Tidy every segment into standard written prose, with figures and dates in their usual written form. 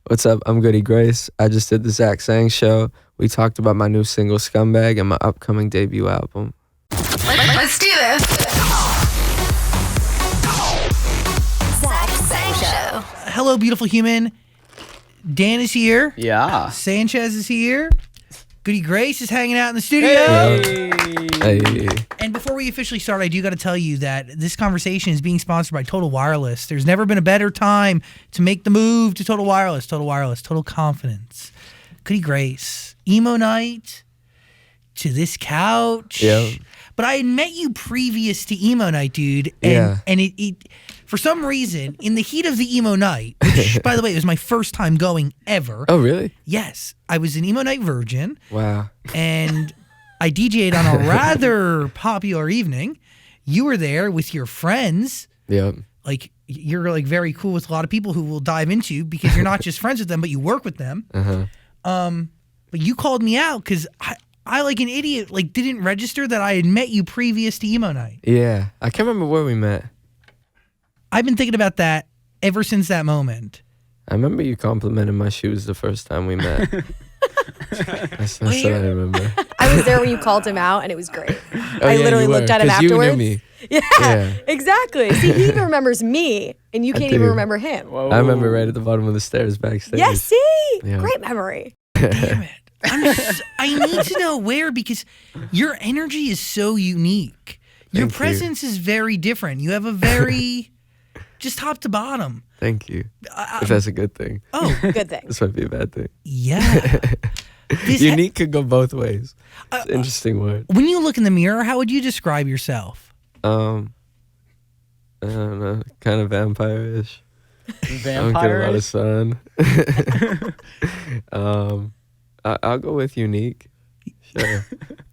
What's up? I'm Goody Grace. I just did the Zach Sang show. We talked about my new single Scumbag and my upcoming debut album. Let's do this. Zach Sang Show. Hello, beautiful human. Dan is here. Yeah. Sanchez is here. Goody Grace is hanging out in the studio. Hey. And before we officially start, I do got to tell you that this conversation is being sponsored by Total Wireless. There's never been a better time to make the move to Total Wireless. Total Wireless, total confidence. Goody Grace, emo night to this couch. Yeah. But I had met you previous to emo night, dude. And, and it for some reason, in the heat of the emo night, which, by the way, it was my first time going ever. Oh, really? Yes. I was an emo night virgin. Wow. And I DJ'd on a rather popular evening. You were there with your friends. Yep. Like, you're like very cool with a lot of people who we'll dive into because you're not just friends with them, but you work with them. But you called me out because I like an idiot, like didn't register that I had met you previous to emo night. Yeah. I can't remember where we met. I've been thinking about that ever since that moment. I remember you complimented my shoes the first time we met. That's what I remember. I was there when you called him out, and it was great. Oh, I yeah, literally you were, looked at him 'cause afterwards. You knew me. Yeah, exactly. See, he even remembers me, and you can't even do. remember him. Whoa. I remember right at the bottom of the stairs backstage. Yes, see? Yeah. Great memory. Damn it. I need to know where because your energy is so unique. Your Thank you. presence is very different. You have a very, just top to bottom. Thank you. If that's a good thing. Oh, Good thing. This might be a bad thing. yeah. This Unique could go both ways. It's an interesting word. when you look in the mirror, how would you describe yourself? I don't know, kind of vampire-ish. I don't get a lot of sun. I'll go with unique. Sure.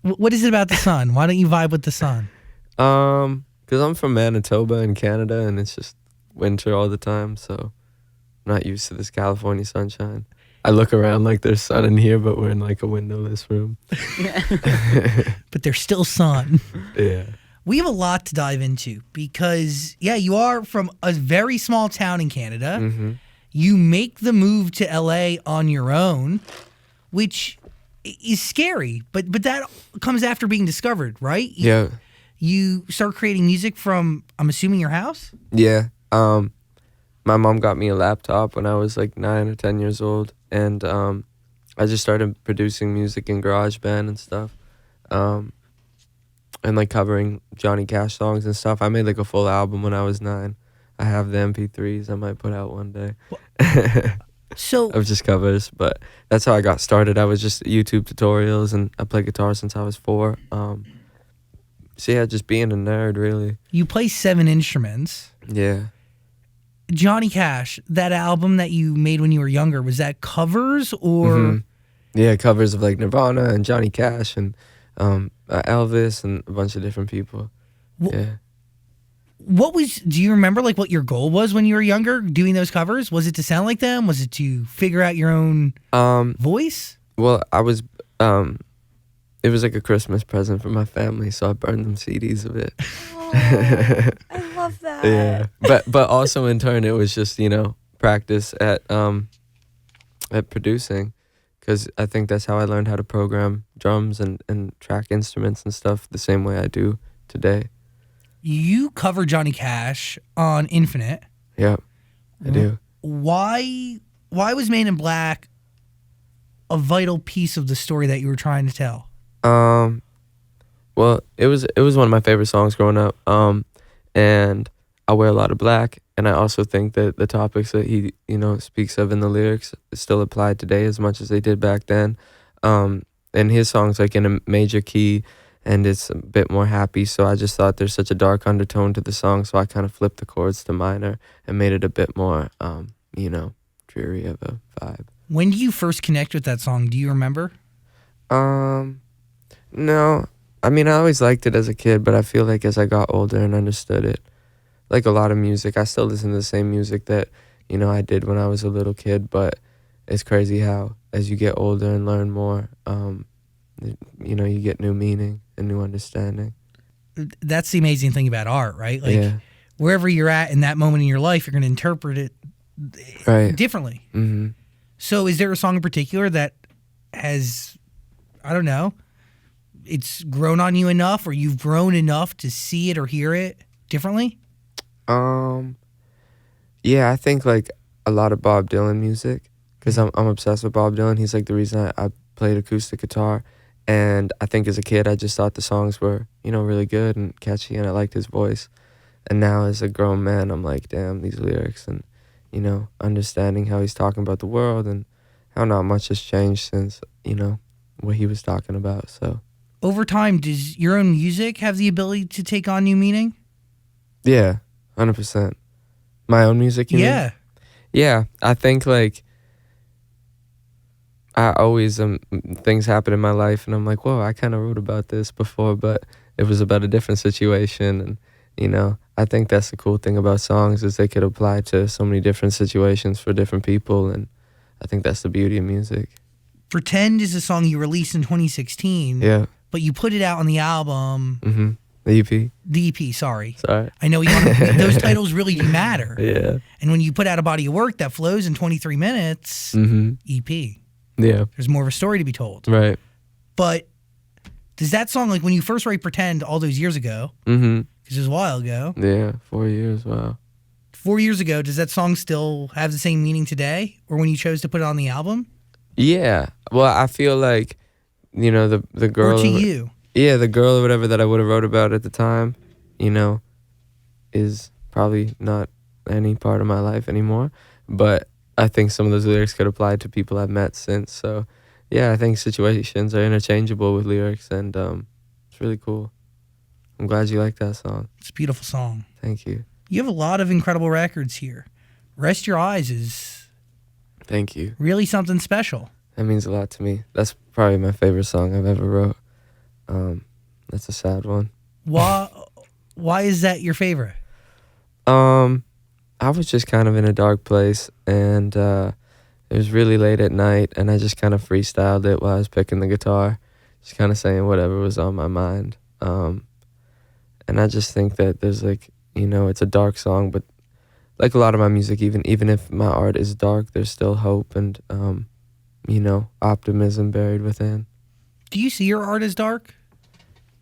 What is it about the sun? Why don't you vibe with the sun? Because I'm from Manitoba in Canada, and it's just winter all the time, so I'm not used to this California sunshine. I look around like there's sun in here, but we're in like a windowless room. But there's still sun. Yeah. We have a lot to dive into because, yeah, you are from a very small town in Canada. Mm-hmm. You make the move to LA on your own, which is scary, but that comes after being discovered, right? Yeah. You start creating music from, I'm assuming, your house? Yeah. My mom got me a laptop when I was like 9 or 10 years old, and I just started producing music in GarageBand and stuff, and like covering Johnny Cash songs and stuff. I made like a full album when I was 9. I have the MP3s. I might put out one day. So Of just covers, but that's how I got started. I was just YouTube tutorials, and I played guitar since I was 4. So yeah, just being a nerd, really. you play 7 instruments. Yeah. Johnny Cash, that album that you made when you were younger, was that covers or? Mhm. Yeah, covers of like Nirvana and Johnny Cash and Elvis and a bunch of different people. Wh- Yeah. Do you remember like what your goal was when you were younger doing those covers? Was it to sound like them? Was it to figure out your own voice? Well, I was it was like a Christmas present for my family, so I burned them CDs of it. Oh, I love that. Yeah. But also in turn it was just, practice at producing, cuz I think that's how I learned how to program drums and track instruments and stuff the same way I do today. You cover Johnny Cash on Infinite. Yeah. I do. Why was Man in Black a vital piece of the story that you were trying to tell? Well, it was one of my favorite songs growing up. And I wear a lot of black, and I also think that the topics that he, speaks of in the lyrics still apply today as much as they did back then. And his song's like in a major key, and it's a bit more happy, so I just thought there's such a dark undertone to the song, so I kind of flipped the chords to minor and made it a bit more, dreary of a vibe. When did you first connect with that song? Do you remember? No. I mean, I always liked it as a kid, but I feel like as I got older and understood it, like a lot of music, I still listen to the same music that, I did when I was a little kid, but it's crazy how as you get older and learn more, you get new meaning and new understanding. That's the amazing thing about art, right? Like Yeah. wherever you're at in that moment in your life, you're going to interpret it Right. differently. Mm-hmm. So is there a song in particular that has, I don't know, it's grown on you enough, or you've grown enough to see it or hear it differently? Yeah, I think like a lot of Bob Dylan music, because I'm obsessed with Bob Dylan. He's like the reason I played acoustic guitar, and I think as a kid I just thought the songs were, you know, really good and catchy, and I liked his voice. And now as a grown man, I'm like, damn, these lyrics, and you know, understanding how he's talking about the world and how not much has changed since, you know, what he was talking about. So Over time, does your own music have the ability to take on new meaning? yeah, 100%. My own music, you mean? Yeah. Yeah, I think like I always things happen in my life and I'm like, whoa, I kind of wrote about this before, but it was about a different situation. And you know, I think that's the cool thing about songs is they could apply to so many different situations for different people, and I think that's the beauty of music. Pretend is a song you released in 2016. Yeah. But you put it out on the album, The EP. the EP, sorry. Sorry. I know you want to, those titles really do matter. Yeah. And when you put out a body of work that flows in 23 minutes, EP, Yeah. there's more of a story to be told. Right. But does that song, like when you first write Pretend all those years ago, because it was a while ago, Yeah. 4 years. Wow. 4 years ago, does that song still have the same meaning today, or when you chose to put it on the album? Yeah. Well, I feel like, you know, the girl. Or to you? Yeah, the girl or whatever that I would have wrote about at the time, you know, is probably not any part of my life anymore. But I think some of those lyrics could apply to people I've met since. So, yeah, I think situations are interchangeable with lyrics, and it's really cool. I'm glad you like that song. It's a beautiful song. Thank you. You have a lot of incredible records here. Rest Your Eyes is Thank you. really something special. That means a lot to me. That's probably my favorite song I've ever wrote. That's a sad one. Why is that your favorite? I was just kind of in a dark place, and it was really late at night, and I just kind of freestyled it while I was picking the guitar, just kind of saying whatever was on my mind. And I just think that there's like, you know, it's a dark song, but like a lot of my music, even if my art is dark, there's still hope and, you know, optimism buried within. Do you see your art as dark?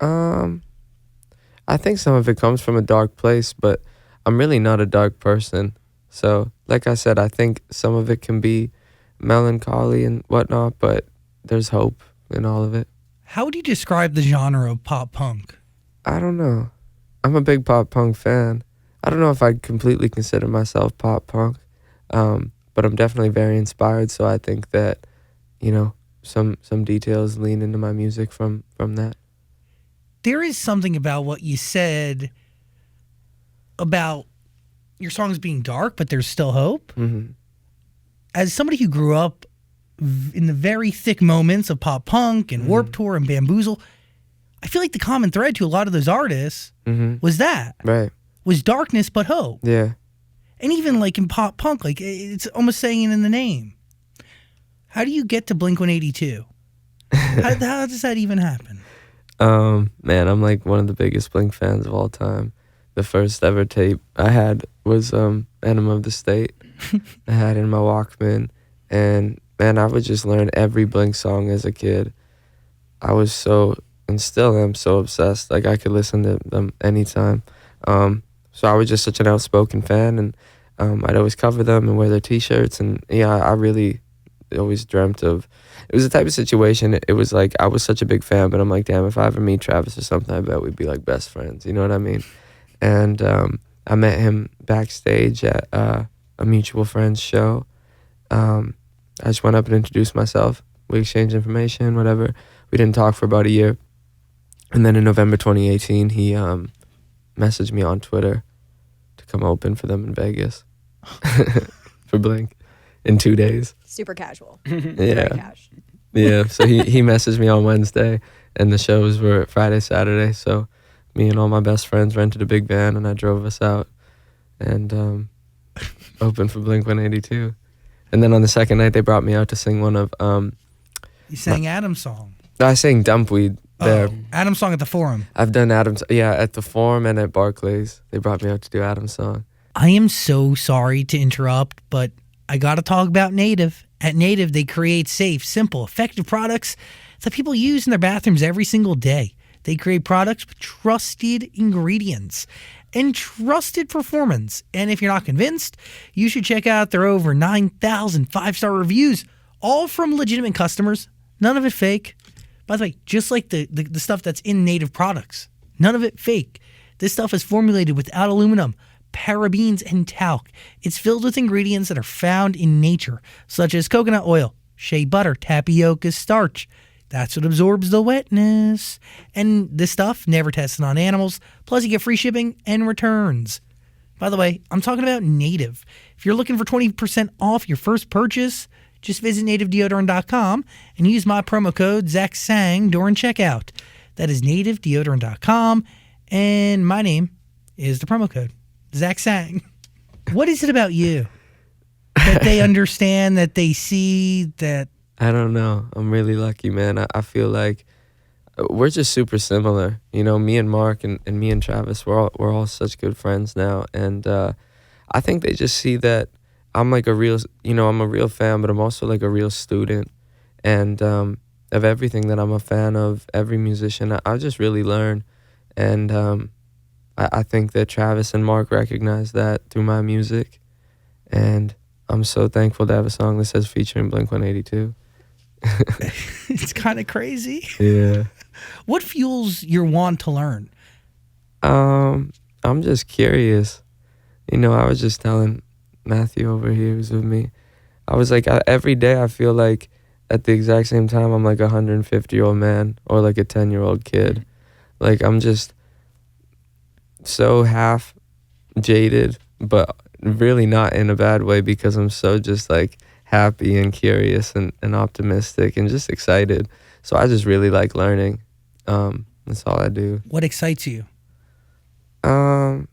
I think some of it comes from a dark place, but I'm really not a dark person. So, like I said, I think some of it can be melancholy and whatnot, but there's hope in all of it. How would you describe the genre of pop punk? I don't know. I'm a big pop punk fan. I don't know if I'd completely consider myself pop punk, but I'm definitely very inspired. So I think that, you know, some details lean into my music from that. There is something about what you said about your songs being dark, but there's still hope. As somebody who grew up in the very thick moments of pop punk and Warped Tour and Bamboozle, I feel like the common thread to a lot of those artists was that. Right. Was darkness but hope. Yeah. And even like in pop punk, like it's almost saying it in the name. How do you get to Blink-182? how does that even happen? Man, I'm like one of the biggest Blink fans of all time. The first ever tape I had was Enema of the State. I had it in my Walkman, and man, I would just learn every Blink song as a kid. I was so, and still am so obsessed. Like I could listen to them anytime. So I was just such an outspoken fan, and I'd always cover them and wear their T-shirts, and yeah, I really always dreamt of. It was the type of situation. It was like I was such a big fan, but I'm like, damn, if I ever meet Travis or something, I bet we'd be like best friends. You know what I mean? And I met him backstage at a mutual friend's show. I just went up and introduced myself. We exchanged information, whatever. We didn't talk for about a year, and then in November 2018, he messaged me on Twitter to come open for them in Vegas for Blink in 2 days. Super casual. Yeah. Very cash. Yeah, so he messaged me on Wednesday, and the shows were Friday, Saturday. So me and all my best friends rented a big van, and I drove us out and opened for Blink-182. And then on the second night, they brought me out to sing one of... You sang Adam's song. I sang Dumpweed there. Oh, Adam's song at the Forum. I've done Adam's... Yeah, at the Forum and at Barclays. They brought me out to do Adam's song. I am so sorry to interrupt, but I got to talk about Native At Native, they create safe, simple, effective products that people use in their bathrooms every single day. They create products with trusted ingredients and trusted performance. And if you're not convinced, you should check out their over 9,000 5-star reviews, all from legitimate customers. None of it fake. By the way, just like the stuff that's in Native products, none of it fake. This stuff is formulated without aluminum, parabens, and talc. It's filled with ingredients that are found in nature, such as coconut oil, shea butter, tapioca starch. That's what absorbs the wetness. And this stuff never tested on animals. Plus, you get free shipping and returns. By the way, I'm talking about Native. If you're looking for 20% off your first purchase, just visit nativedeodorant.com and use my promo code ZachSang during checkout. That is nativedeodorant.com, and my name is the promo code ZachSang. What is it about you that they understand, that they see, that... I don't know. I'm really lucky, man. I feel like we're just super similar. You know, me and Mark and me and Travis, we're all such good friends now. And I think they just see that I'm like a real fan, but I'm also like a real student. And of everything that I'm a fan of, every musician, I just really learn. And I think that Travis and Mark recognize that through my music. And I'm so thankful to have a song that says featuring Blink-182. It's kind of crazy. Yeah. What fuels your want to learn? I'm just curious. You know, I was just telling Matthew over here who's with me, I was like, every day I feel like at the exact same time I'm like a 150-year-old man or like a 10-year-old kid. Like I'm just so half jaded, but really not in a bad way, because I'm so just like happy and curious and optimistic and just excited. So I just really like learning. That's all I do. What excites you? I'm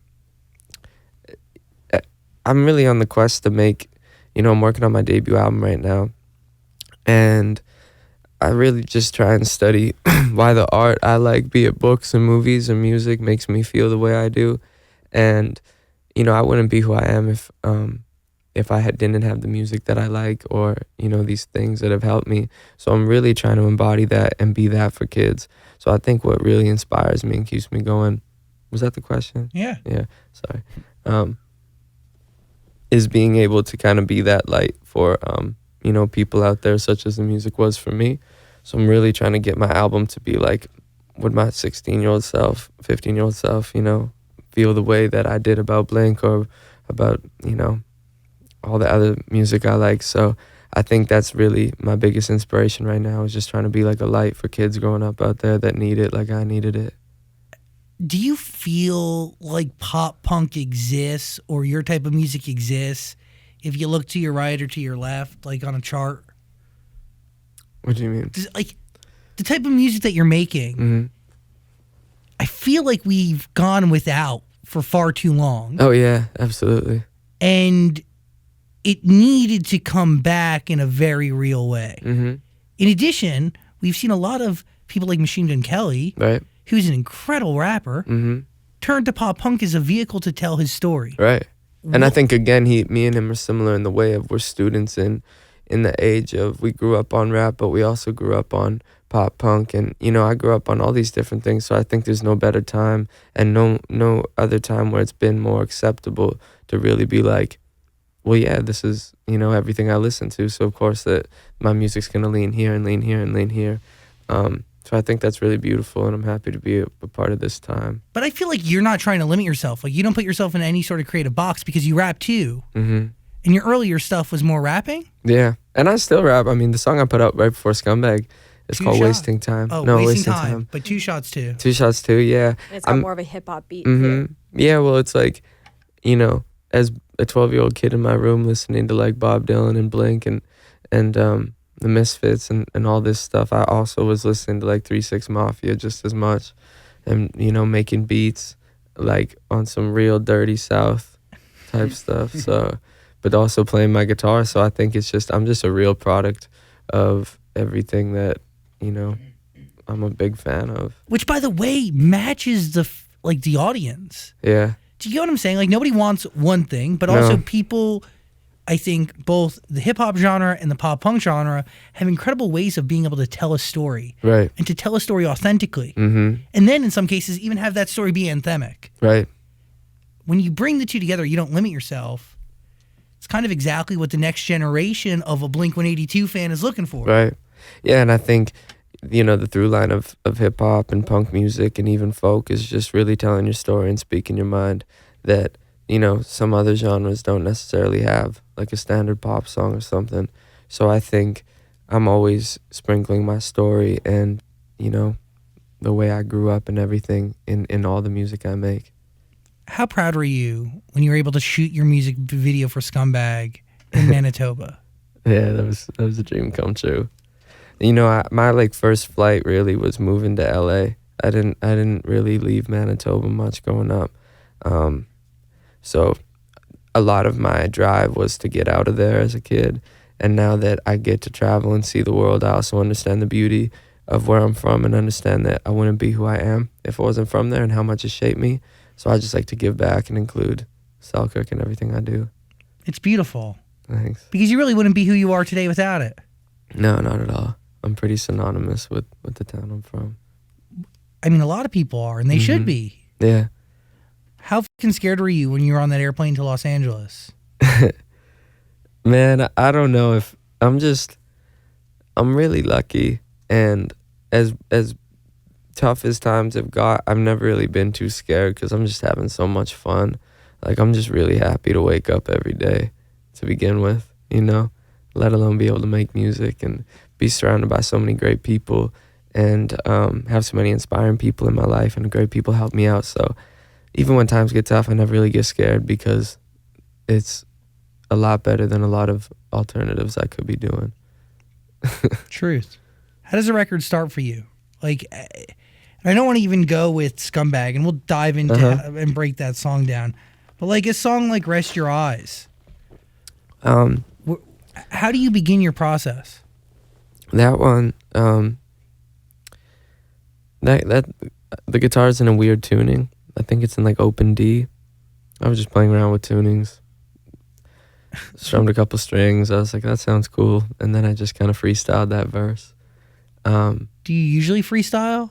really on the quest to make, I'm working on my debut album right now. And I really just try and study why the art I like, be it books or movies or music, makes me feel the way I do. And, I wouldn't be who I am if I didn't have the music that I like, or, these things that have helped me. So I'm really trying to embody that and be that for kids. So I think what really inspires me and keeps me going, was that the question? Yeah. Yeah, sorry. Is being able to kind of be that light for, people out there, such as the music was for me. So I'm really trying to get my album to be like, would my 16-year-old self, 15-year-old self, feel the way that I did about Blink or about, all the other music I like. So I think that's really my biggest inspiration right now, is just trying to be like a light for kids growing up out there that need it like I needed it. Do you feel like pop punk exists, or your type of music exists, if you look to your right or to your left, like on a chart? What do you mean? Like the type of music that you're making, Mm-hmm. I feel like we've gone without for far too long. Oh, yeah, absolutely. And it needed to come back in a very real way. Mm-hmm. In addition, we've seen a lot of people like Machine Gun Kelly, Right. who's an incredible rapper, Mm-hmm. turn to pop punk as a vehicle to tell his story. Right. And I think, again, me and him are similar in the way of we're students in the age of, we grew up on rap, but we also grew up on pop punk. And, I grew up on all these different things. So I think there's no better time and no other time where it's been more acceptable to really be like, well, yeah, this is, everything I listen to. So, of course, that my music's going to lean here and lean here and lean here. So I think that's really beautiful, and I'm happy to be a part of this time. But I feel like you're not trying to limit yourself. Like, you don't put yourself in any sort of creative box, because you rap too. Mm-hmm. And your earlier stuff was more rapping? Yeah, and I still rap. I mean, the song I put out right before Scumbag is called Shot. Wasting Time. Oh, no, Wasting Time. But Two Shots too. Two Shots too, yeah. And it's got more of a hip hop beat. Mm-hmm. Yeah, well, it's like, as a 12-year-old kid in my room listening to like Bob Dylan and Blink and the Misfits and all this stuff, I also was listening to like 3-6 Mafia just as much, and making beats like on some real dirty South type stuff. So, but also playing my guitar. So I think I'm just a real product of everything that I'm a big fan of. Which, by the way, matches the audience. Yeah. Do you get what I'm saying? Like, nobody wants one thing, but No. also people I think both the hip hop genre and the pop punk genre have incredible ways of being able to tell a story. Right. And to tell a story authentically. Mm-hmm. And then in some cases, even have that story be anthemic. Right. When you bring the two together, you don't limit yourself. It's kind of exactly what the next generation of a Blink-182 fan is looking for. Right. Yeah, and I think, the through line of hip hop and punk music and even folk is just really telling your story and speaking your mind that, some other genres don't necessarily have, like a standard pop song or something. So I think I'm always sprinkling my story and, the way I grew up and everything in all the music I make. How proud were you when you were able to shoot your music video for Scumbag in Manitoba? Yeah, that was a dream come true. My first flight really was moving to LA. I didn't really leave Manitoba much growing up. So a lot of my drive was to get out of there as a kid. And now that I get to travel and see the world, I also understand the beauty of where I'm from and understand that I wouldn't be who I am if I wasn't from there and how much it shaped me. So I just like to give back and include Selkirk in everything I do. It's beautiful. Thanks. Because you really wouldn't be who you are today without it. No, not at all. I'm pretty synonymous with the town I'm from. I mean, a lot of people are, and they should be. Yeah. How fucking scared were you when you were on that airplane to Los Angeles? Man, I don't know if I'm really lucky, and as tough as times have got, I've never really been too scared because I'm just having so much fun. Like, I'm just really happy to wake up every day to begin with, let alone be able to make music and be surrounded by so many great people and have so many inspiring people in my life, and great people help me out. So even when times get tough, I never really get scared because it's a lot better than a lot of alternatives I could be doing. Truth. How does a record start for you? Like, I don't want to even go with Scumbag, and we'll dive into and break that song down. But like a song like Rest Your Eyes, how do you begin your process? That one, that the guitar's in a weird tuning. I think it's in like open D. I was just playing around with tunings, strummed a couple strings. I was like, that sounds cool, and then I just kind of freestyled that verse. Do you usually freestyle?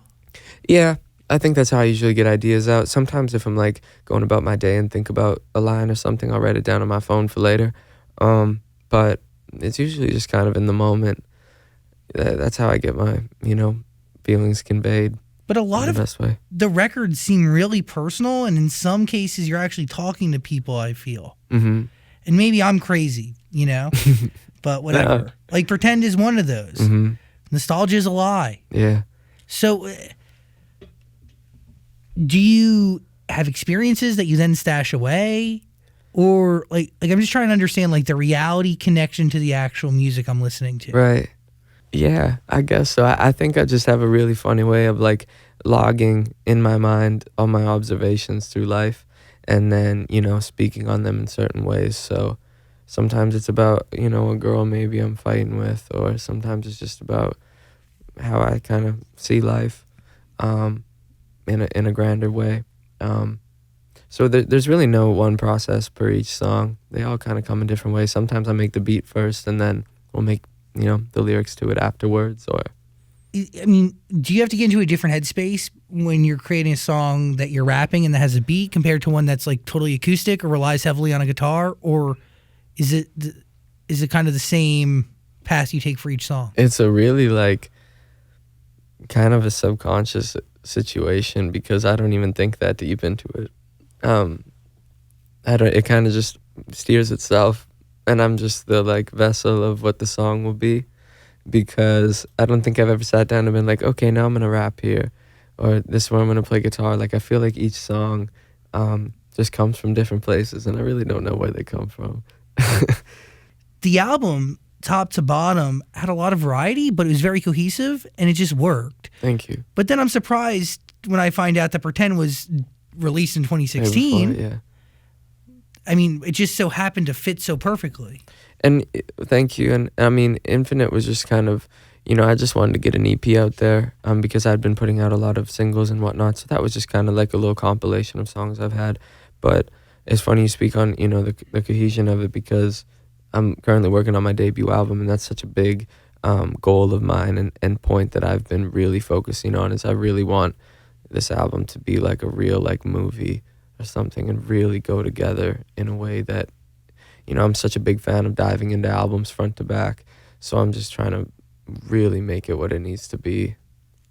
Yeah, I think that's how I usually get ideas out. Sometimes if I'm like going about my day and think about a line or something, I'll write it down on my phone for later. But it's usually just kind of in the moment. That's how I get my, feelings conveyed. But a lot of the best way. The records seem really personal, and in some cases you're actually talking to people, I feel. Mm-hmm. And maybe I'm crazy, but whatever. No. Like Pretend is one of those. Mm-hmm. Nostalgia is a lie. Yeah. So do you have experiences that you then stash away? Or like I'm just trying to understand like the reality connection to the actual music I'm listening to. Right. Yeah, I guess so. I think I just have a really funny way of like logging in my mind all my observations through life and then, speaking on them in certain ways. So sometimes it's about, a girl maybe I'm fighting with, or sometimes it's just about how I kind of see life in a grander way. So there's really no one process per each song. They all kind of come in different ways. Sometimes I make the beat first and then we'll make, the lyrics to it afterwards. Or I mean, do you have to get into a different headspace when you're creating a song that you're rapping and that has a beat compared to one that's like totally acoustic or relies heavily on a guitar? Or is it kind of the same path you take for each song? It's a really like kind of a subconscious situation because I don't even think that deep into it. It kind of just steers itself, and I'm just the like vessel of what the song will be, because I don't think I've ever sat down and been like, okay, now I'm gonna rap here, or this is where I'm gonna play guitar. Like I feel like each song just comes from different places, and I really don't know where they come from. The album, top to bottom, had a lot of variety, but it was very cohesive, and it just worked. Thank you. But then I'm surprised when I find out that Pretend was released in 2016. Before, yeah. I mean, it just so happened to fit so perfectly. And thank you. And I mean, Infinite was just kind of, I just wanted to get an EP out there because I'd been putting out a lot of singles and whatnot. So that was just kind of like a little compilation of songs I've had. But it's funny you speak on, the cohesion of it, because I'm currently working on my debut album, and that's such a big goal of mine and point that I've been really focusing on. Is I really want this album to be like a real like movie or something, and really go together in a way that, I'm such a big fan of diving into albums front to back. So I'm just trying to really make it what it needs to be.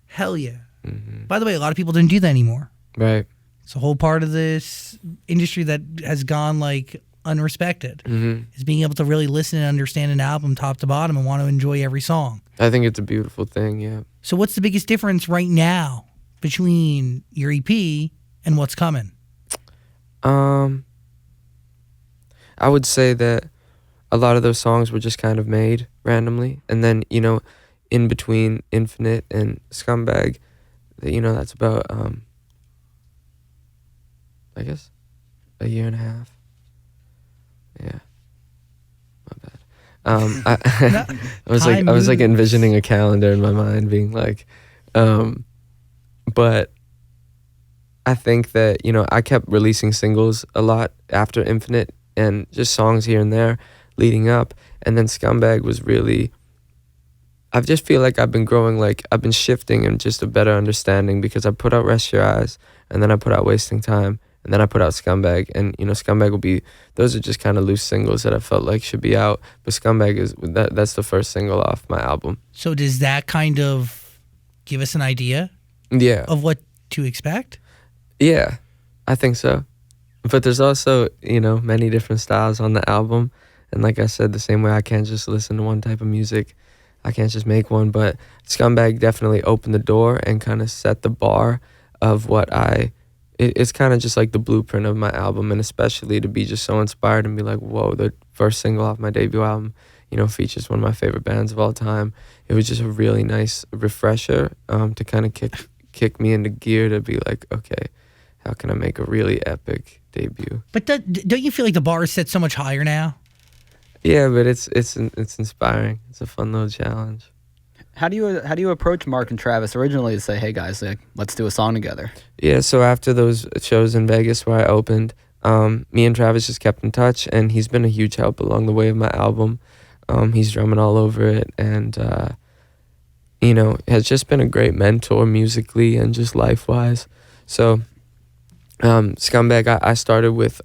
Hell yeah. Mm-hmm. By the way, a lot of people don't do that anymore. Right. It's a whole part of this industry that has gone like unrespected. Mm-hmm. Is being able to really listen and understand an album top to bottom and want to enjoy every song. I think it's a beautiful thing, yeah. So what's the biggest difference right now between your EP and what's coming? I would say that a lot of those songs were just kind of made randomly, and then in between Infinite and Scumbag, that's about I guess a year and a half. Yeah, my bad. I was like envisioning a calendar in my mind, being like, but I think that I kept releasing singles a lot after Infinite, and just songs here and there leading up, and then Scumbag was really, I just feel like I've been growing, like I've been shifting and just a better understanding, because I put out Rest Your Eyes, and then I put out Wasting Time, and then I put out Scumbag, and Scumbag will be, those are just kind of loose singles that I felt like should be out, but Scumbag is, that's the first single off my album. So does that kind of give us an idea Yeah. of what to expect? Yeah, I think so. But there's also, many different styles on the album. And like I said, the same way I can't just listen to one type of music, I can't just make one. But Scumbag definitely opened the door and kind of set the bar of what it's kind of just like the blueprint of my album. And especially to be just so inspired and be like, whoa, the first single off my debut album, features one of my favorite bands of all time. It was just a really nice refresher to kind of kick me into gear to be like, okay, how can I make a really epic debut? But don't you feel like the bar is set so much higher now? Yeah, but it's inspiring. It's a fun little challenge. How do you approach Mark and Travis originally to say, hey guys, like, let's do a song together? Yeah, so after those shows in Vegas where I opened, me and Travis just kept in touch, and he's been a huge help along the way of my album. He's drumming all over it, and has just been a great mentor musically and just life-wise. So Scumbag, I started with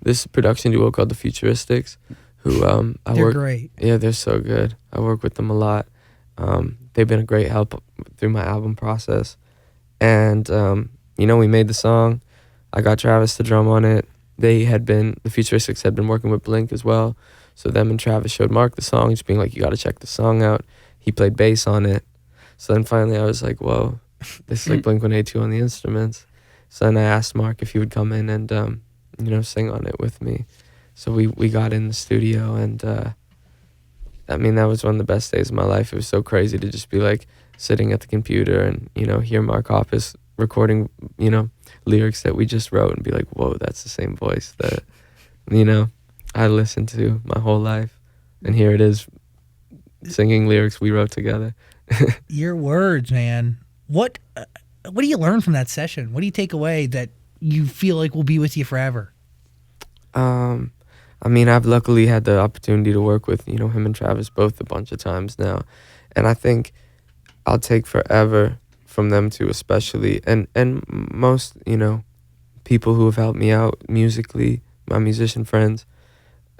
this production duo called the Futuristics, who they're great. Yeah, they're so good. I work with them a lot. They've been a great help through my album process. And, we made the song. I got Travis to drum on it. The Futuristics had been working with Blink as well. So them and Travis showed Mark the song, just being like, you got to check the song out. He played bass on it. So then finally I was like, whoa, this is like Blink-182 on the instruments. So then I asked Mark if he would come in and, sing on it with me. So we got in the studio, and that was one of the best days of my life. It was so crazy to just be like sitting at the computer and, hear Mark Hoppus recording, lyrics that we just wrote, and be like, whoa, that's the same voice that, I listened to my whole life. And here it is, singing lyrics we wrote together. Your words, man. What do you learn from that session? What do you take away that you feel like will be with you forever? I've luckily had the opportunity to work with, him and Travis both a bunch of times now. And I think I'll take forever from them two especially. And most, people who have helped me out musically, my musician friends,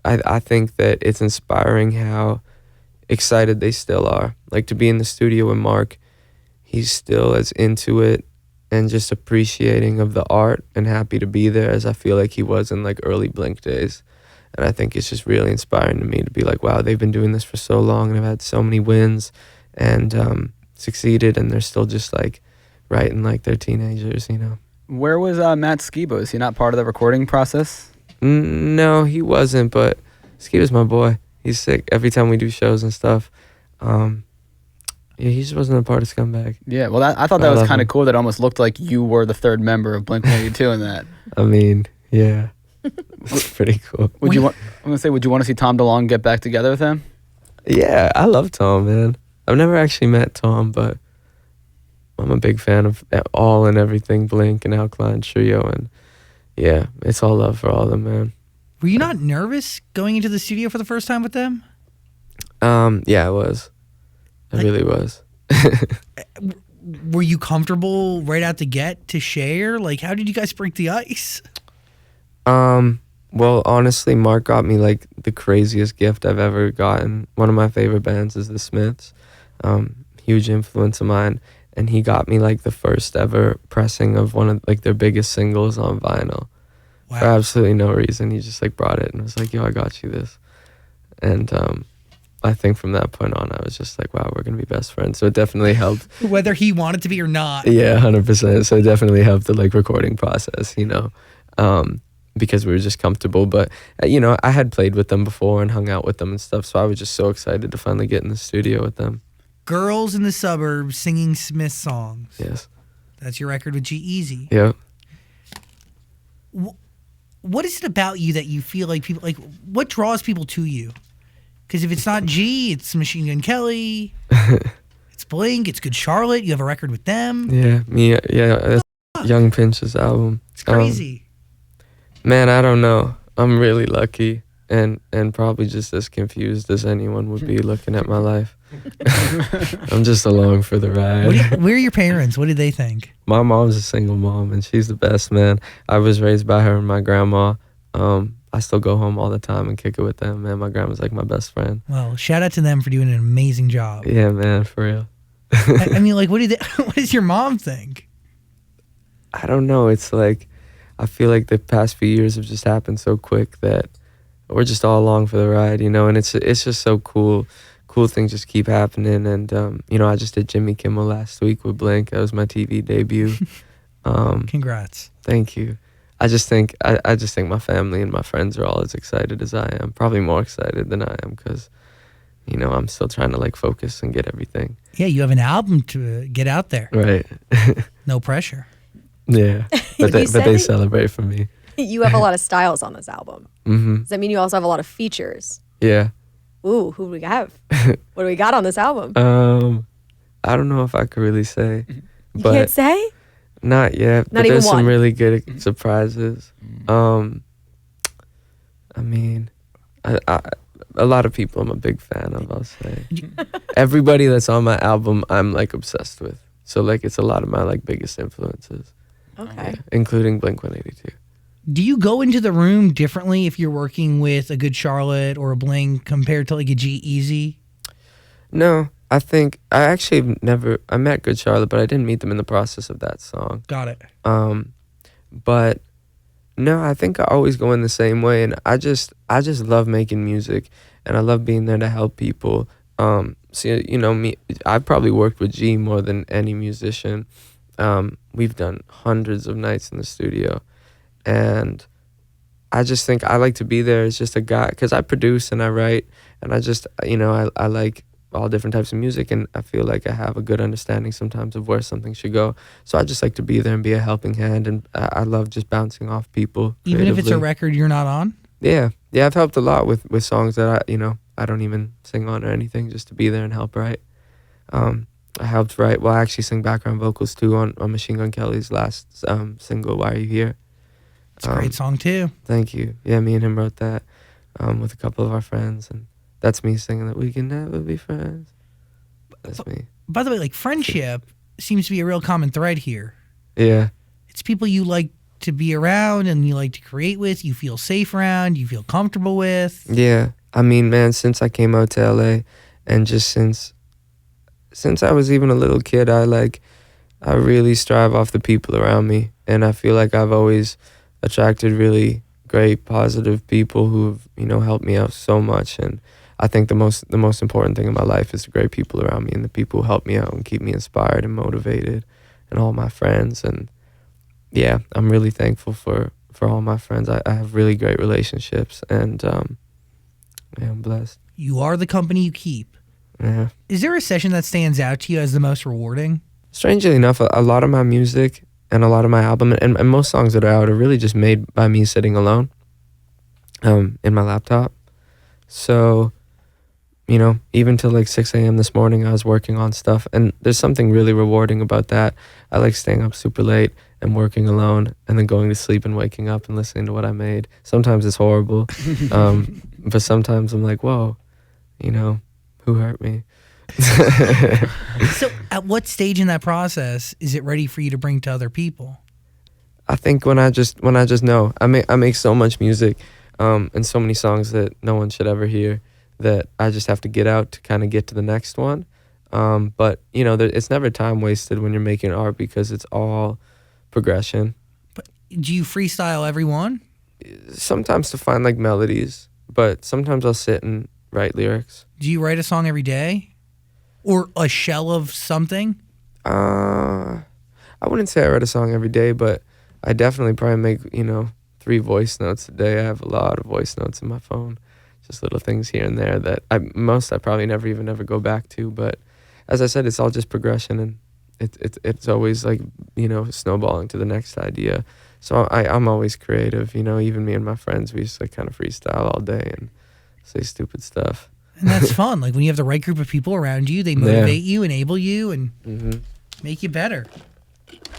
I think that it's inspiring how excited they still are. Like, to be in the studio with Mark, he's still as into it and just appreciating of the art and happy to be there as I feel like he was in like early Blink days. And I think it's just really inspiring to me to be like, wow, they've been doing this for so long and have had so many wins and succeeded, and they're still just like writing like they're teenagers, Where was Matt Skiba? Is he not part of the recording process? No, he wasn't, but Skiba's my boy. He's sick every time we do shows and stuff. Yeah, he just wasn't a part of Scumbag. Yeah, well, I thought that was kind of cool. That almost looked like you were the third member of Blink-182 in that. Yeah. It's pretty cool. Would you want to see Tom DeLonge get back together with him? Yeah, I love Tom, man. I've never actually met Tom, but I'm a big fan of all and everything Blink and Alkaline Trio, and yeah, it's all love for all of them, man. Were you not nervous going into the studio for the first time with them? Yeah, I was. I really was. Were you comfortable right out the get to share? Like, how did you guys break the ice? Well, honestly, Mark got me like the craziest gift I've ever gotten. One of my favorite bands is the Smiths. Huge influence of mine, and he got me like the first ever pressing of one of like their biggest singles on vinyl. Wow. For absolutely no reason. He just like brought it and was like, "Yo, I got you this." And I think from that point on, I was just like, "Wow, we're gonna be best friends." So it definitely helped. Whether he wanted to be or not. Yeah, 100%. So it definitely helped the like recording process, because we were just comfortable. But I had played with them before and hung out with them and stuff, so I was just so excited to finally get in the studio with them. Girls in the Suburbs singing Smith songs. Yes. That's your record with G-Eazy. Yep. What is it about you that you feel like people like? What draws people to you? Because if it's not G, it's Machine Gun Kelly. It's Blink. It's Good Charlotte. You have a record with them. Yeah, me. Yeah, Young Pinch's album. It's crazy. Man, I don't know. I'm really lucky and probably just as confused as anyone would be looking at my life. I'm just along for the ride. Where are your parents? What did they think? My mom's a single mom, and she's the best, man. I was raised by her and my grandma. I still go home all the time and kick it with them, man. My grandma's like my best friend. Well, shout out to them for doing an amazing job. Yeah, man, for real. I mean, like, what does your mom think? I don't know. It's like, I feel like the past few years have just happened so quick that we're just all along for the ride, and it's just so cool. Cool things just keep happening, and I just did Jimmy Kimmel last week with Blink. That was my TV debut. Congrats. Thank you. I just think my family and my friends are all as excited as I am. Probably more excited than I am because, I'm still trying to like focus and get everything. Yeah, you have an album to get out there. Right. No pressure. Yeah, but they celebrate for me. You have a lot of styles on this album. Mm-hmm. Does that mean you also have a lot of features? Yeah. Ooh, who do we have? What do we got on this album? I don't know if I could really say. You can't say? Not yet. Not but even there's one. some really good surprises. I mean, a lot of people I'm a big fan of, I'll say. Everybody that's on my album, I'm like obsessed with. So like it's a lot of my like biggest influences. Okay. Yeah, including Blink-182. Do you go into the room differently if you're working with a Good Charlotte or a Blink compared to like a G-Eazy? No, I think I actually I met Good Charlotte, but I didn't meet them in the process of that song. Got it. But no, I think I always go in the same way, and I just love making music, and I love being there to help people. So me, I probably worked with G more than any musician. We've done hundreds of nights in the studio, and I just think I like to be there as just a guy, because I produce and I write, and I just I like all different types of music, and I feel like I have a good understanding sometimes of where something should go. So I just like to be there and be a helping hand, and I love just bouncing off people. Even if it's a creatively. record you're not on? Yeah, I've helped a lot with songs that I don't even sing on or anything, just to be there and help write. I helped write. Well, I actually sing background vocals too on Machine Gun Kelly's last single, "Why Are You Here?" It's a great song too. Thank you. Yeah, me and him wrote that with a couple of our friends, and that's me singing that we can never be friends. That's me. By the way, like friendship seems to be a real common thread here. Yeah. It's people you like to be around and you like to create with, you feel safe around, you feel comfortable with. Yeah. I mean, man, since I came out to LA, and just since I was even a little kid, I really strive off the people around me, and I feel like I've always attracted really great, positive people who've helped me out so much. And I think the most important thing in my life is the great people around me and the people who help me out and keep me inspired and motivated, and all my friends. And yeah, I'm really thankful for all my friends. I have really great relationships, and yeah, I'm blessed. You are the company you keep. Yeah. Is there a session that stands out to you as the most rewarding? Strangely enough, a lot of my music and a lot of my album and most songs that are out are really just made by me sitting alone in my laptop. So, even till like 6 a.m. this morning, I was working on stuff, and there's something really rewarding about that. I like staying up super late and working alone and then going to sleep and waking up and listening to what I made. Sometimes it's horrible, but sometimes I'm like, whoa, you know, who hurt me? So at what stage in that process is it ready for you to bring to other people? I think when I just know, I make so much music, and so many songs that no one should ever hear, that I just have to get out to kind of get to the next one. But you know, it's never time wasted when you're making art because it's all progression. But do you freestyle every one? Sometimes to find like melodies, but sometimes I'll sit and write lyrics. Do you write a song every day? Or a shell of something? I wouldn't say I write a song every day, but I definitely probably make, 3 voice notes a day. I have a lot of voice notes in my phone. Just little things here and there that I probably never go back to. But as I said, it's all just progression, and it's always like, snowballing to the next idea. So I'm always creative, even me and my friends, we just like kind of freestyle all day and say stupid stuff. And that's fun. Like when you have the right group of people around you, they motivate you, enable you, and make you better.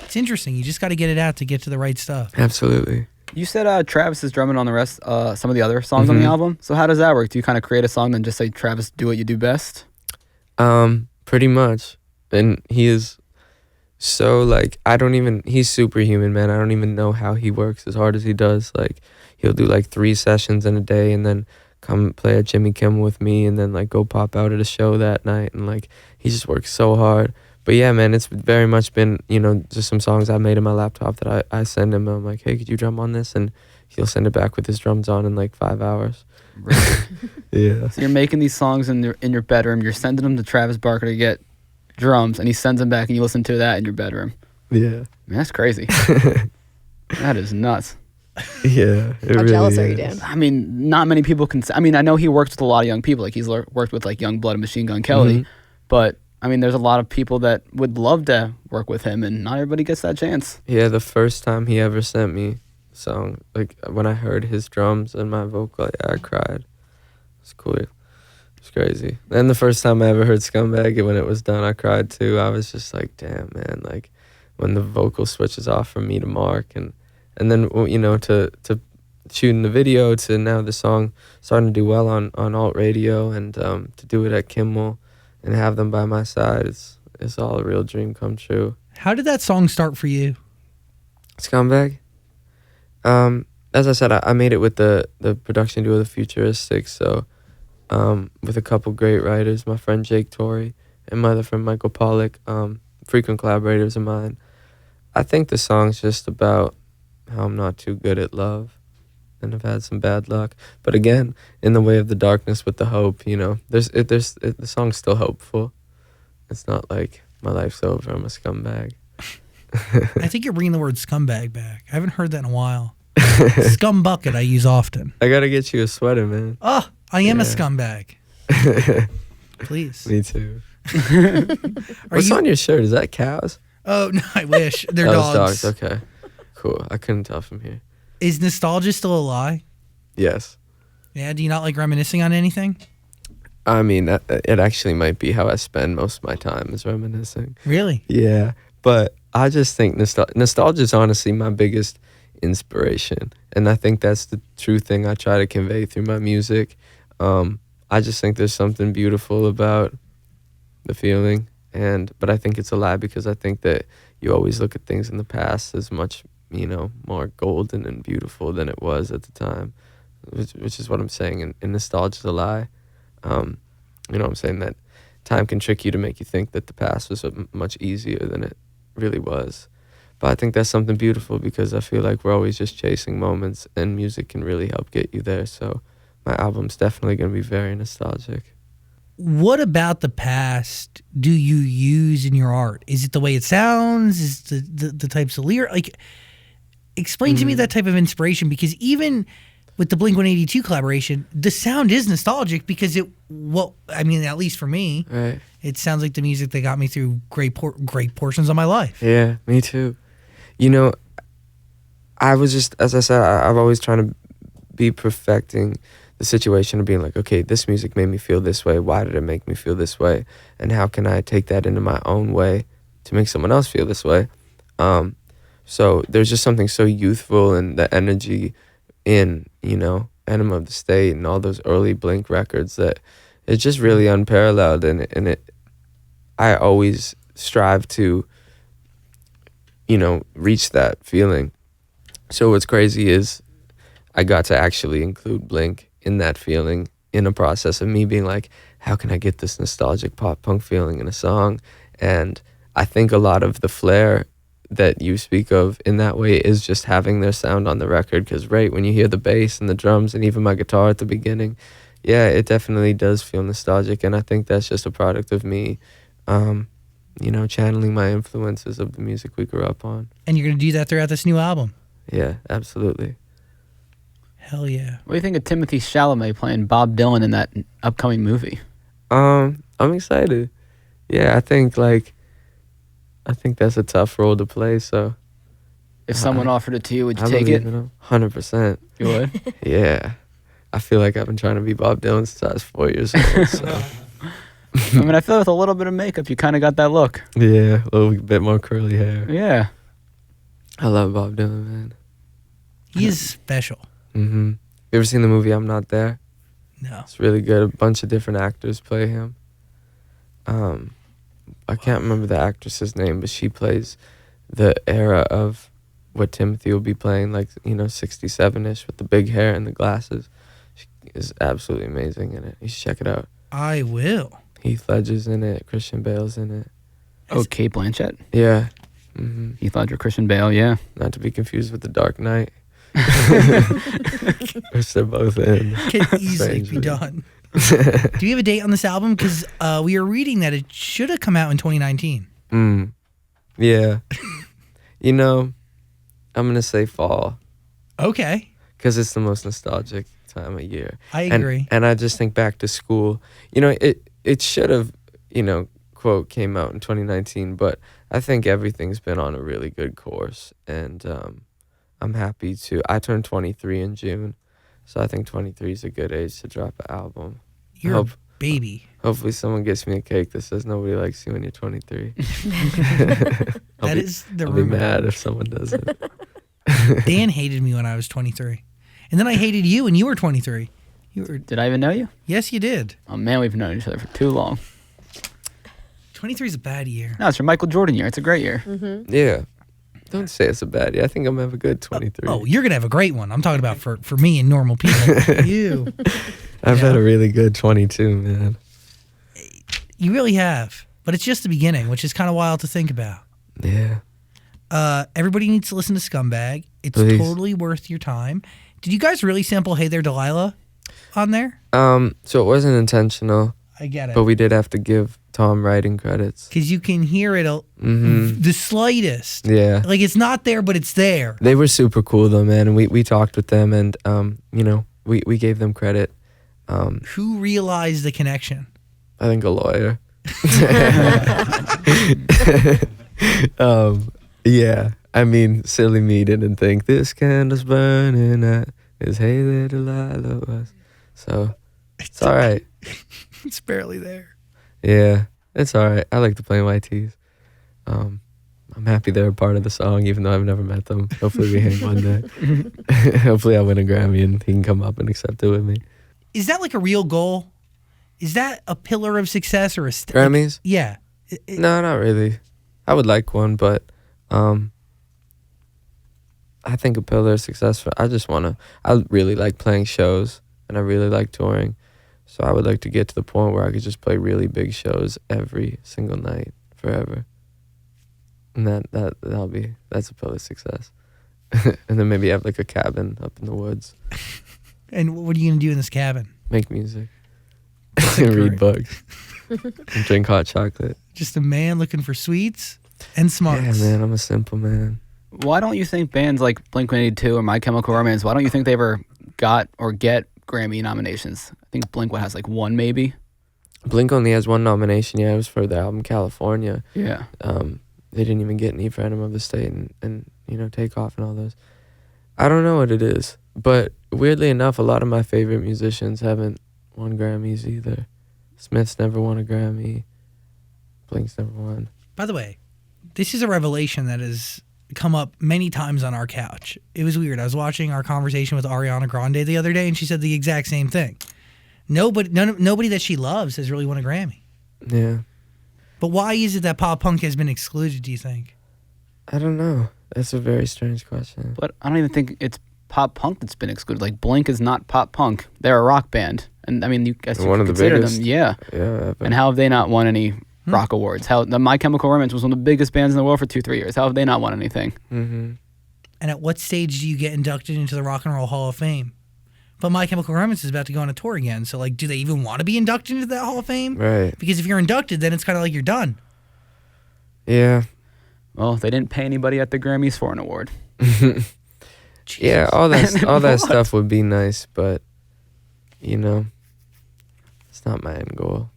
It's interesting. You just got to get it out to get to the right stuff. Absolutely. You said Travis is drumming on the rest, some of the other songs on the album. So how does that work? Do you kind of create a song and just say, Travis, do what you do best? Pretty much. And he is so like, he's superhuman, man. I don't even know how he works as hard as he does. Like he'll do like 3 sessions in a day and then come play at Jimmy Kimmel with me and then like go pop out at a show that night, and like he just works so hard. But yeah, man, it's very much been, just some songs I made in my laptop that I send him. I'm like, hey, could you drum on this? And he'll send it back with his drums on in like 5 hours. Right. Yeah. So you're making these songs in your bedroom, you're sending them to Travis Barker to get drums, and he sends them back and you listen to that in your bedroom. Yeah. Man, that's crazy. That is nuts. Yeah. How jealous are you, Dan? I mean, not many people can. I mean, I know he works with a lot of young people. Like he's worked with like Young Blood and Machine Gun Kelly, but I mean, there's a lot of people that would love to work with him, and not everybody gets that chance. Yeah, the first time he ever sent me a song, like when I heard his drums and my vocal, I cried. It's cool. It's crazy. And the first time I ever heard Scumbag, when it was done, I cried too. I was just like, damn, man, like when the vocal switches off from me to Mark, and then, to shooting the video, to now the song starting to do well on alt radio, and to do it at Kimmel and have them by my side, it's all a real dream come true. How did that song start for you? Scumbag? As I said, I made it with the production duo, the Futuristics, so with a couple great writers, my friend Jake Torrey and my other friend Michael Pollack, frequent collaborators of mine. I think the song's just about how I'm not too good at love and I've had some bad luck. But again, in the way of the darkness with the hope, the song's still hopeful. It's not like my life's over, I'm a scumbag. I think you're bringing the word scumbag back. I haven't heard that in a while. Scum bucket I use often. I gotta get you a sweater, man. Oh, I am a scumbag. Please. Me too. What's on your shirt? Is that cows? Oh, no, I wish. They're dogs. dogs. Okay. Cool. I couldn't tell from here. Is nostalgia still a lie? Yes. Yeah, do you not like reminiscing on anything? I mean, it actually might be how I spend most of my time, is reminiscing. Really? Yeah. But I just think nostalgia is honestly my biggest inspiration. And I think that's the true thing I try to convey through my music. I just think there's something beautiful about the feeling. But I think it's a lie, because I think that you always look at things in the past as much, more golden and beautiful than it was at the time, which is what I'm saying. And nostalgia's a lie. I'm saying that time can trick you to make you think that the past was much easier than it really was. But I think that's something beautiful, because I feel like we're always just chasing moments, and music can really help get you there. So my album's definitely going to be very nostalgic. What about the past do you use in your art? Is it the way it sounds? Is it the types of lyrics? Like, explain to me that type of inspiration, because even with the Blink-182 collaboration, the sound is nostalgic, because at least for me, Right. it sounds like the music that got me through great portions of my life. Yeah, me too. I was just, as I said, I've always trying to be perfecting the situation of being like, okay, this music made me feel this way. Why did it make me feel this way? And how can I take that into my own way to make someone else feel this way? So there's just something so youthful and the energy in, Enema of the State and all those early Blink records that it's just really unparalleled. And I always strive to, reach that feeling. So what's crazy is I got to actually include Blink in that feeling in a process of me being like, how can I get this nostalgic pop punk feeling in a song? And I think a lot of the flair that you speak of in that way is just having their sound on the record, because right when you hear the bass and the drums and even my guitar at the beginning, yeah, it definitely does feel nostalgic. And I think that's just a product of me channeling my influences of the music we grew up on. And you're going to do that throughout this new album. Yeah, absolutely. Hell yeah. What do you think of Timothy Chalamet playing Bob Dylan in that upcoming movie? I'm excited. Yeah, I think that's a tough role to play, so If someone offered it to you, would you I take believe it? in him. 100%. You would? Yeah. I feel like I've been trying to be Bob Dylan since I was 4 years old, so I mean, I feel with a little bit of makeup, you kind of got that look. yeah, a little bit more curly hair. Yeah. I love Bob Dylan, man. He is special. Mm-hmm. You ever seen the movie I'm Not There? No. It's really good. A bunch of different actors play him. I can't remember the actress's name, but she plays the era of what Timothy will be playing, 67-ish with the big hair and the glasses. She is absolutely amazing in it. You should check it out. I will. Heath Ledger's in it. Christian Bale's in it. Oh, Kate Blanchett? Yeah. Mm-hmm. Heath Ledger, Christian Bale, yeah. Not to be confused with The Dark Knight. Which they're both in. Can easily be Strangely. done. Do you have a date on this album? Because we were reading that it should have come out in 2019. Yeah. I'm going to say fall. Okay. Because it's the most nostalgic time of year. I agree. And I just think back to school. It should have, quote, came out in 2019, but I think everything's been on a really good course. And I'm happy to. I turned 23 in June, so I think 23 is a good age to drop an album. You're a baby. Hopefully someone gets me a cake that says nobody likes you when you're 23. That is the I'll be rumor. mad if someone doesn't. Dan hated me when I was 23. And then I hated you when you were 23. Did I even know you? Yes, you did. Oh, man, we've known each other for too long. 23 is a bad year. No, it's your Michael Jordan year. It's a great year. Yeah. Don't say it's a bad year. I think I'm going to have a good 23. Oh, you're going to have a great one. I'm talking about for me and normal people. You. I've Yeah. had a really good 22, man. You really have. But it's just the beginning, which is kind of wild to think about. Yeah. Everybody needs to listen to Scumbag. It's Please. totally worth your time. Did you guys really sample Hey There Delilah on there? So it wasn't intentional, I get it. but we did have to give Tom writing credits. Because you can hear it the slightest. Yeah. Like it's not there, but it's there. They were super cool though, man. And we talked with them and, we gave them credit. Who realized the connection? I think a lawyer. Yeah. I mean, silly me didn't think this candle's burning at is Hey There Delilah was. So it's all right. It's barely there. Yeah, it's all right. I like to play YTs. I'm happy they're a part of the song, even though I've never met them. Hopefully we hang one day. Hopefully I win a Grammy and he can come up and accept it with me. Is that like a real goal? Is that a pillar of success or a Grammys? Yeah. No, not really. I would like one, but I think a pillar of success. I really like playing shows and I really like touring. So I would like to get to the point where I could just play really big shows every single night forever. And that's a pillar of success. And then maybe have like a cabin up in the woods. And what are you going to do in this cabin? Make music. And read books. And drink hot chocolate. Just a man looking for sweets and smarts. Yeah, man, I'm a simple man. Why don't you think bands like Blink-182 or My Chemical Romance, why don't you think they ever got or get Grammy nominations? I think Blink has like one maybe. Blink only has one nomination. Yeah, it was for the album California. Yeah. They didn't even get any for Enema of the State and Take Off and all those. I don't know what it is, but weirdly enough, a lot of my favorite musicians haven't won Grammys either. Smith's never won a Grammy. Blink's never won. By the way, this is a revelation that is come up many times on our couch. It was weird. I was watching our conversation with Ariana Grande the other day, and she said the exact same thing. Nobody that she loves has really won a Grammy. Yeah. But why is it that pop punk has been excluded, do you think? I don't know. That's a very strange question. But I don't even think it's pop punk that's been excluded. Like Blink is not pop punk; they're a rock band, and I mean, you guys One of the consider biggest. them, yeah. Yeah. Ever. And how have they not won any rock awards? How the My Chemical Romance was one of the biggest bands in the world for 2-3 years. How have they not won anything? Mm-hmm. And at what stage do you get inducted into the Rock and Roll Hall of Fame? But My Chemical Romance is about to go on a tour again, so like, do they even want to be inducted into that Hall of Fame? Right. Because if you're inducted, then it's kind of like you're done. Yeah. Well, they didn't pay anybody at the Grammys for an award. Yeah. All that stuff would be nice, but you know, it's not my end goal.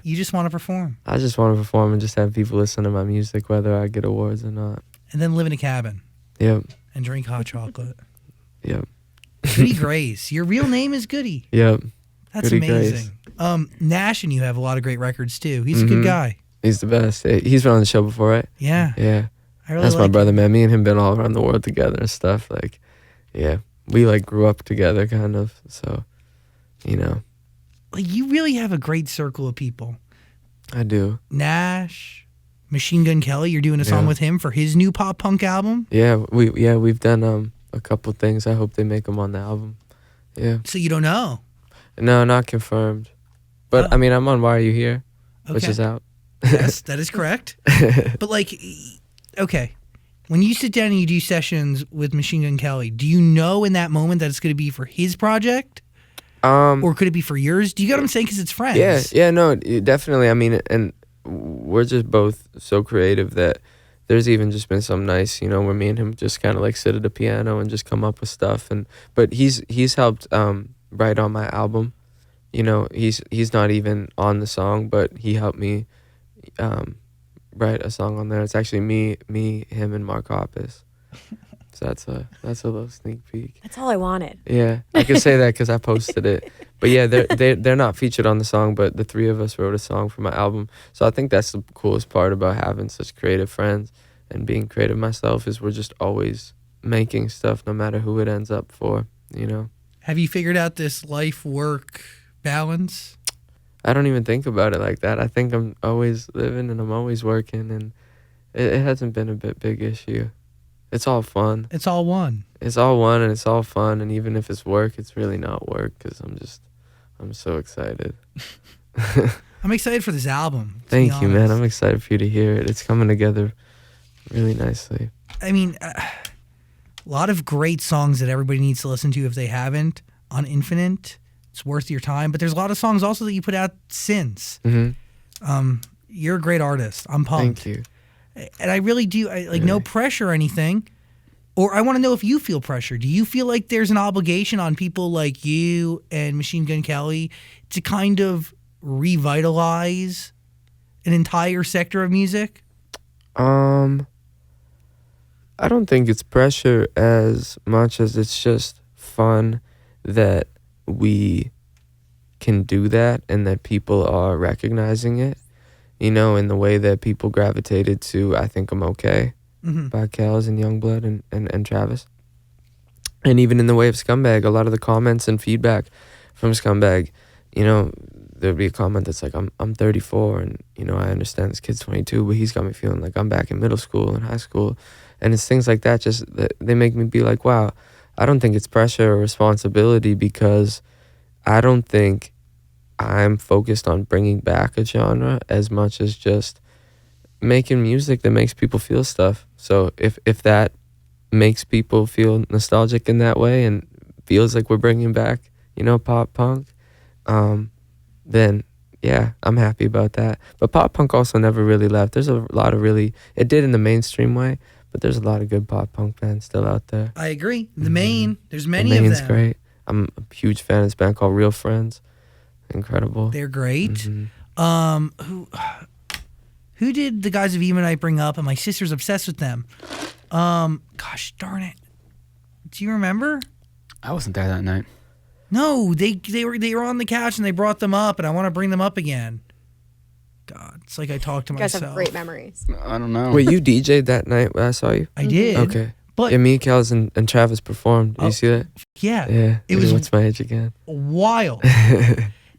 You just want to perform I just want to perform and just have people listen to my music, whether I get awards or not. and then live in a cabin Yep. and drink hot chocolate. Yep. Goody Grace. Your real name is Goody. Yep. That's Goody amazing. Nash and you have a lot of great records too. He's a good guy. He's the best. He's been on the show before, right? Yeah. Yeah. I really That's my like brother, man. Me and him been all around the world together and stuff. Like, yeah, we like grew up together, kind of. So, you know, Like, you really have a great circle of people. I do. Nash, Machine Gun Kelly. You're doing a song Yeah. with him for his new pop punk album. Yeah, we've done a couple things. I hope they make them on the album. Yeah. So you don't know. No, not confirmed. But Oh. I mean, I'm on Why Are You Here, which Okay. is out. Yes, that is correct. But like, okay, when you sit down and you do sessions with Machine Gun Kelly, do you know in that moment that it's going to be for his project, or could it be for yours? Do you get what I'm saying? Because it's friends. Yeah, no, definitely. I mean, and we're just both so creative that there's even just been some nice, you know, where me and him just kind of like sit at a piano and just come up with stuff. But he's helped write on my album. You know, he's not even on the song, but he helped me write a song on there. It's actually me, him, and Mark Hoppus. So that's a little sneak peek. That's all I wanted. Yeah, I can say that because I posted it. But yeah, they're not featured on the song, but the three of us wrote a song for my album. So I think that's the coolest part about having such creative friends and being creative myself is we're just always making stuff, no matter who it ends up for. You know. Have you figured out this life-work balance? I don't even think about it like that. I think I'm always living and I'm always working, and it hasn't been a big issue. It's all fun. It's all one. It's all one and it's all fun, and even if it's work, it's really not work because I'm so excited. I'm excited for this album. to Thank be you, man. honest. I'm excited for you to hear it. It's coming together really nicely. I mean, a lot of great songs that everybody needs to listen to if they haven't on Infinite. It's worth your time. But there's a lot of songs also that you put out since. Mm-hmm. You're a great artist. I'm pumped. Thank you. And I really do. No pressure or anything. Or I want to know if you feel pressure. Do you feel like there's an obligation on people like you and Machine Gun Kelly to kind of revitalize an entire sector of music? I don't think it's pressure as much as it's just fun that we can do that and that people are recognizing it, you know, in the way that people gravitated to I Think I'm Okay by Kels and Youngblood and Travis. And even in the way of Scumbag, a lot of the comments and feedback from Scumbag, you know, there'd be a comment that's like, I'm 34 and, you know, I understand this kid's 22, but he's got me feeling like I'm back in middle school and high school. And it's things like that just that they make me be like, wow, I don't think it's pressure or responsibility because I don't think I'm focused on bringing back a genre as much as just making music that makes people feel stuff. So if that makes people feel nostalgic in that way and feels like we're bringing back, you know, pop punk, then yeah, I'm happy about that. But pop punk also never really left. There's a lot of it did in the mainstream way, but there's a lot of good pop punk bands still out there. I agree. The Maine, there's many The of Maine's them. great. I'm a huge fan of this band called Real Friends. Incredible. They're great. Mm-hmm. Who did the guys of Eve and I bring up? And my sister's obsessed with them. Gosh darn it. Do you remember? I wasn't there that night. No, they were on the couch and they brought them up, and I want to bring them up again. God, it's like I talked to You guys myself. have great memories. I don't know. Wait, you DJ'd that night when I saw you? I did. Okay. But Yeah, me, Kels, and Travis performed. Did Oh. you see that? yeah, Yeah. it was What's my age again? wild.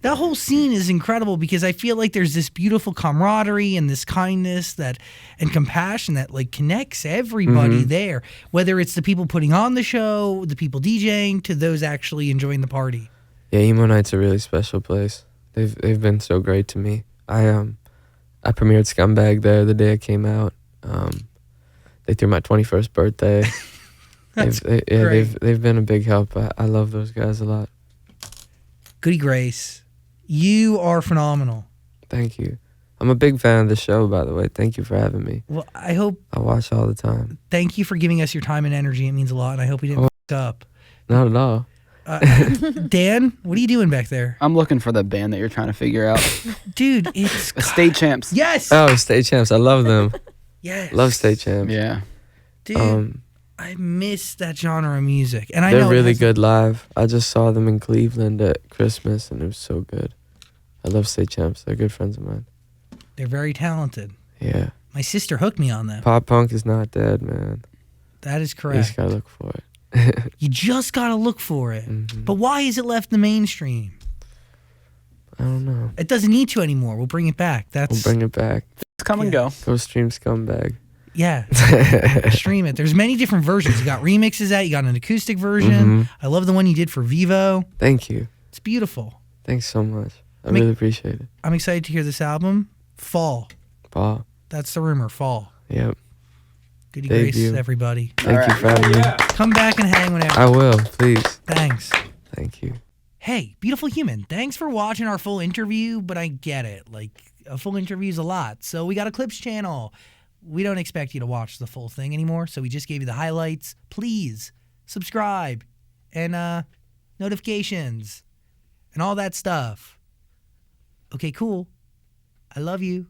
That whole scene is incredible because I feel like there's this beautiful camaraderie and this kindness and compassion that like connects everybody there, whether it's the people putting on the show, the people DJing, to those actually enjoying the party. Yeah, Emo Night's a really special place. They've been so great to me. I premiered Scumbag there the day it came out. They threw my 21st birthday. That's great. They've been a big help. I love those guys a lot. Goody Grace, you are phenomenal. Thank you. I'm a big fan of the show, by the way. Thank you for having me. Well, I hope. I watch all the time. Thank you for giving us your time and energy. It means a lot, and I hope we didn't f up. Not at all. Dan, what are you doing back there, I'm looking for the band that you're trying to figure out. dude? It's State Champs. yes, Oh, State Champs. I love them. yes, Love State Champs. Yeah. dude. I miss that genre of music, and I They're know it really hasn't- good live. I just saw them in Cleveland at Christmas, and it was so good. I love State Champs. They're good friends of mine. They're very talented. Yeah. My sister hooked me on them. Pop punk is not dead, man. That is You correct. just gotta look for it. You just gotta look for it. Mhm. But why is it left the mainstream? I don't know. It doesn't need to anymore. We'll bring it back. We'll That's bring it back. It's come and Yeah. go. Go stream Scumbag. yeah. Stream it. There's many different versions. You got remixes out. You got an acoustic version. I love the one you did for Vivo. Thank you. It's beautiful. Thanks so much. I mean- really appreciate it. I'm excited to hear this album. Fall. Paul. That's the rumor. Fall. Yep. Goody Debut. Grace, everybody. Thank you for having me. Come back and hang whenever. I will, please. Thanks. Thank you. Hey, beautiful human. Thanks for watching our full interview, but I get it. Like, a full interview is a lot. So we got a clips channel. We don't expect you to watch the full thing anymore, so we just gave you the highlights. Please subscribe and notifications and all that stuff. Okay, cool. I love you.